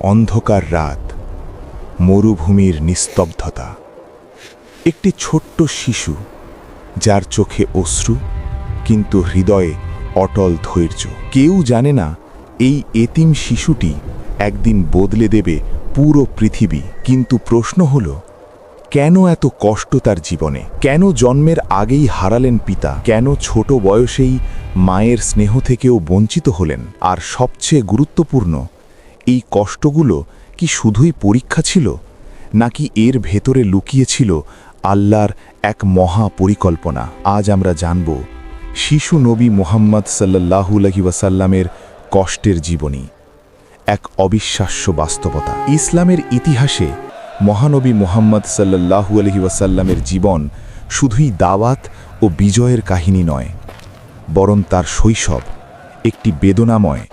অন্ধকার রাত, মরুভূমির নিস্তব্ধতা। একটি ছোট্ট শিশু, যার চোখে অশ্রু কিন্তু হৃদয়ে অটল ধৈর্য। কেউ জানে না এই এতিম শিশুটি একদিন বদলে দেবে পুরো পৃথিবী। কিন্তু প্রশ্ন হল, কেন এত কষ্ট তার জীবনে? কেন জন্মের আগেই হারালেন পিতা? কেন ছোট বয়সেই মায়ের স্নেহ থেকেও বঞ্চিত হলেন? আর সবচেয়ে গুরুত্বপূর্ণ, এই কষ্টগুলো কি শুধুই পরীক্ষা ছিল, নাকি এর ভেতরে লুকিয়েছিল আল্লাহর এক মহা পরিকল্পনা? আজ আমরা জানব শিশু নবী মুহাম্মদ সাল্লাল্লাহু আলাইহি ওয়াসাল্লামের কষ্টের জীবনী, এক অবিশ্বাস্য বাস্তবতা। ইসলামের ইতিহাসে মহানবী মুহাম্মদ সাল্লাল্লাহু আলাইহি ওয়াসাল্লামের জীবন শুধুই দাওয়াত ও বিজয়ের কাহিনী নয়, বরং তার শৈশব একটি বেদনাময়,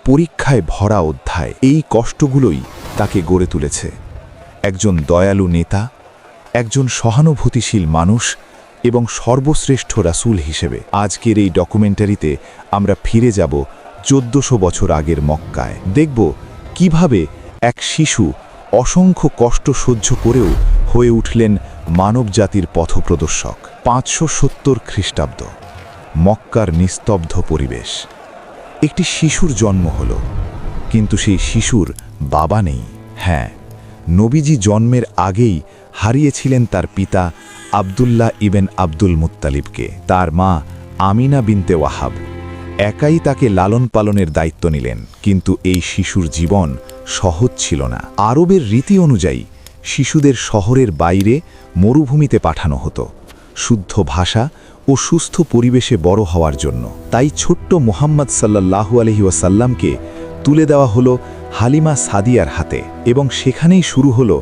পরীক্ষায় ভরা অধ্যায়। এই কষ্টগুলোই তাকে গড়ে তুলেছে একজন দয়ালু নেতা, একজন সহানুভূতিশীল মানুষ এবং সর্বশ্রেষ্ঠ রাসূল হিসেবে। আজকের এই ডকুমেন্টারিতে আমরা ফিরে যাব 1400 বছর আগের মক্কায়। দেখব কিভাবে এক শিশু অসংখ্য কষ্ট সহ্য করেও হয়ে উঠলেন মানবজাতির পথপ্রদর্শক। 570 খ্রিস্টাব্দ, মক্কার নিস্তব্ধ পরিবেশ। একটি শিশুর জন্ম হলো, কিন্তু সেই শিশুর বাবা নেই। হ্যাঁ, নবীজি জন্মের আগেই হারিয়েছিলেন তার পিতা আব্দুল্লাহ ইবেন আব্দুল মুত্তালিবকে। তার মা আমিনা বিনতে ওয়াহাব একাই তাকে লালন পালনের দায়িত্ব নিলেন। কিন্তু এই শিশুর জীবন সহজ ছিল না। আরবের রীতি অনুযায়ী শিশুদের শহরের বাইরে মরুভূমিতে পাঠানো হতো, শুদ্ধ ভাষা ও সুস্থ পরিবেশে বড় হওয়ার জন্য। তাই ছোট্ট মুহাম্মদ সাল্লাল্লাহু আলাইহি ওয়াসাল্লামকে তুলে দেওয়া হলো হালিমা সাদিয়ার হাতে, এবং সেখানেই শুরু হলো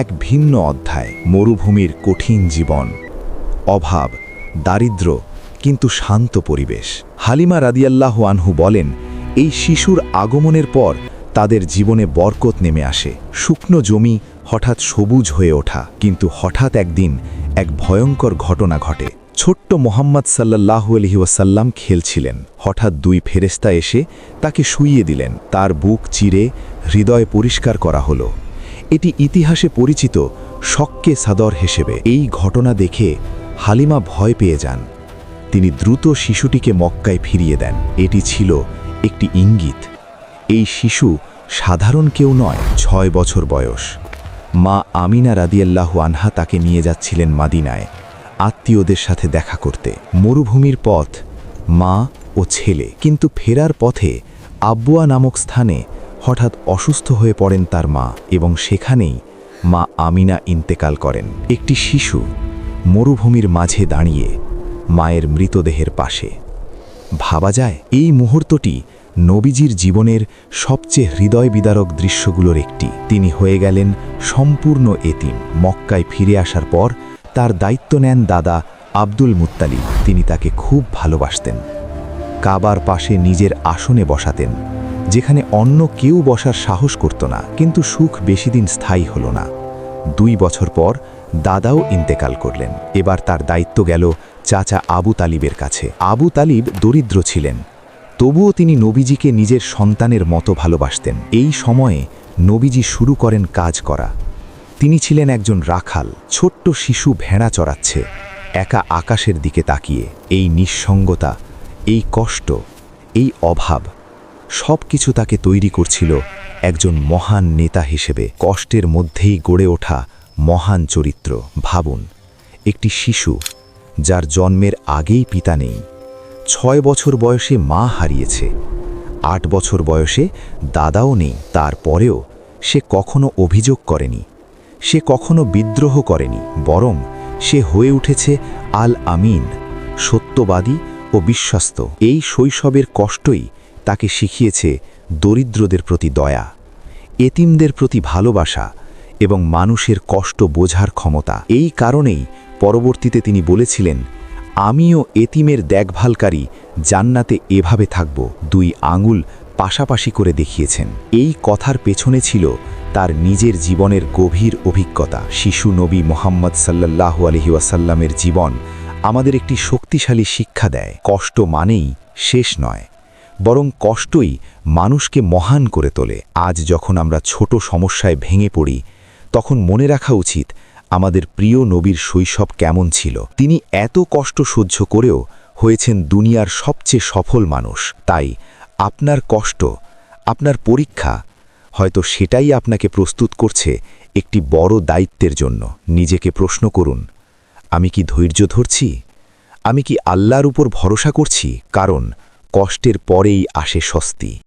এক ভিন্ন অধ্যায়। মরুভূমির কঠিন জীবন, অভাব, দারিদ্র্য, কিন্তু শান্ত পরিবেশ। হালিমা রাদিয়াল্লাহু আনহু বলেন, এই শিশুর আগমনের পর তাদের জীবনে বরকত নেমে আসে। শুকনো জমি হঠাৎ সবুজ হয়ে ওঠা। কিন্তু হঠাৎ একদিন এক ভয়ঙ্কর ঘটনা ঘটে। ছোট্ট মুহাম্মদ সাল্লাল্লাহু আলাইহি ওয়াসাল্লাম খেলছিলেন। হঠাৎ দুই ফেরেশতা এসে তাকে শুইয়ে দিলেন। তার বুক চিরে হৃদয় পরিষ্কার করা হলো। এটি ইতিহাসে পরিচিত শক্কে সাদর হিসেবে। এই ঘটনা দেখে হালিমা ভয় পেয়ে যান। তিনি দ্রুত শিশুটিকে মক্কায় ফিরিয়ে দেন। এটি ছিল একটি ইঙ্গিত, এই শিশু সাধারণ কেউ নয়। 6 বছর বয়স, মা আমিনা রাদিয়াল্লাহু আনহা তাকে নিয়ে যাচ্ছিলেন মাদিনায় আত্মীয়দের সাথে দেখা করতে। মরুভূমির পথ, মা ও ছেলে। কিন্তু ফেরার পথে আব্বুয়া নামক স্থানে হঠাৎ অসুস্থ হয়ে পড়েন তার মা, এবং সেখানেই মা আমিনা ইন্তেকাল করেন। একটি শিশু মরুভূমির মাঝে দাঁড়িয়ে মায়ের মৃতদেহের পাশে। ভাবা যায়, এই মুহূর্তটি নবীজির জীবনের সবচেয়ে হৃদয় বিদারক দৃশ্যগুলোর একটি। তিনি হয়ে গেলেন সম্পূর্ণ এতিম। মক্কায় ফিরে আসার পর তার দায়িত্ব নেন দাদা আব্দুল মুত্তালিব। তিনি তাকে খুব ভালোবাসতেন। কাবার পাশে নিজের আসনে বসাতেন, যেখানে অন্য কেউ বসার সাহস করত না। কিন্তু সুখ বেশিদিন স্থায়ী হলো না। 2 বছর পর দাদাও ইন্তেকাল করলেন। এবার তার দায়িত্ব গেল চাচা আবু তালিবের কাছে। আবু তালিব দরিদ্র ছিলেন, তবুও তিনি নবীজিকে নিজের সন্তানের মতো ভালোবাসতেন। এই সময়ে নবীজি শুরু করেন কাজ করা। তিনি ছিলেন একজন রাখাল। ছোট্ট শিশু ভেড়া চড়াচ্ছে, একা আকাশের দিকে তাকিয়ে। এই নিঃসঙ্গতা, এই কষ্ট, এই অভাব, সব কিছু তাকে তৈরি করছিল একজন মহান নেতা হিসেবে। কষ্টের মধ্যেই গড়ে ওঠা মহান চরিত্র। ভাবুন, একটি শিশু যার জন্মের আগেই পিতা নেই, 6 বছর বয়সে মা হারিয়েছে, 8 বছর বয়সে দাদাও নেই। তারপরেও সে কখনো অভিযোগ করেনি, সে কখনো বিদ্রোহ করেনি, বরং সে হয়ে উঠেছে আল আমিন, সত্যবাদী ও বিশ্বস্ত। এই শৈশবের কষ্টই তাকে শিখিয়েছে দরিদ্রদের প্রতি দয়া, এতিমদের প্রতি ভালোবাসা এবং মানুষের কষ্ট বোঝার ক্ষমতা। এই কারণেই পরবর্তীতে তিনি বলেছিলেন, আমিও এতিমের দেখভালকারী, জান্নাতে এভাবে থাকব। 2 আঙুল পাশাপাশি করে দেখিয়েছেন। এই কথার পেছনে ছিল তার নিজের জীবনের গভীর অভিজ্ঞতা। শিশু নবী মুহাম্মদ সাল্লাল্লাহু আলাইহি ওয়াসাল্লামের জীবন আমাদের একটি শক্তিশালী শিক্ষা দেয়। কষ্ট মানেই শেষ নয়, বরং কষ্টই মানুষকে মহান করে তোলে। আজ যখন আমরা ছোট সমস্যায় ভেঙে পড়ি, তখন মনে রাখা উচিত আমাদের প্রিয় নবীর শৈশব কেমন ছিল। তিনি এত কষ্ট সহ্য করেও হয়েছেন দুনিয়ার সবচেয়ে সফল মানুষ। তাই আপনার কষ্ট, আপনার পরীক্ষা, হয়তো সেটাই আপনাকে প্রস্তুত করছে একটি বড় দায়িত্বের জন্য। নিজেকে প্রশ্ন করুন, আমি কি ধৈর্য ধরছি? আমি কি আল্লাহর উপর ভরসা করছি? কারণ কষ্টের পরেই আসে স্বস্তি।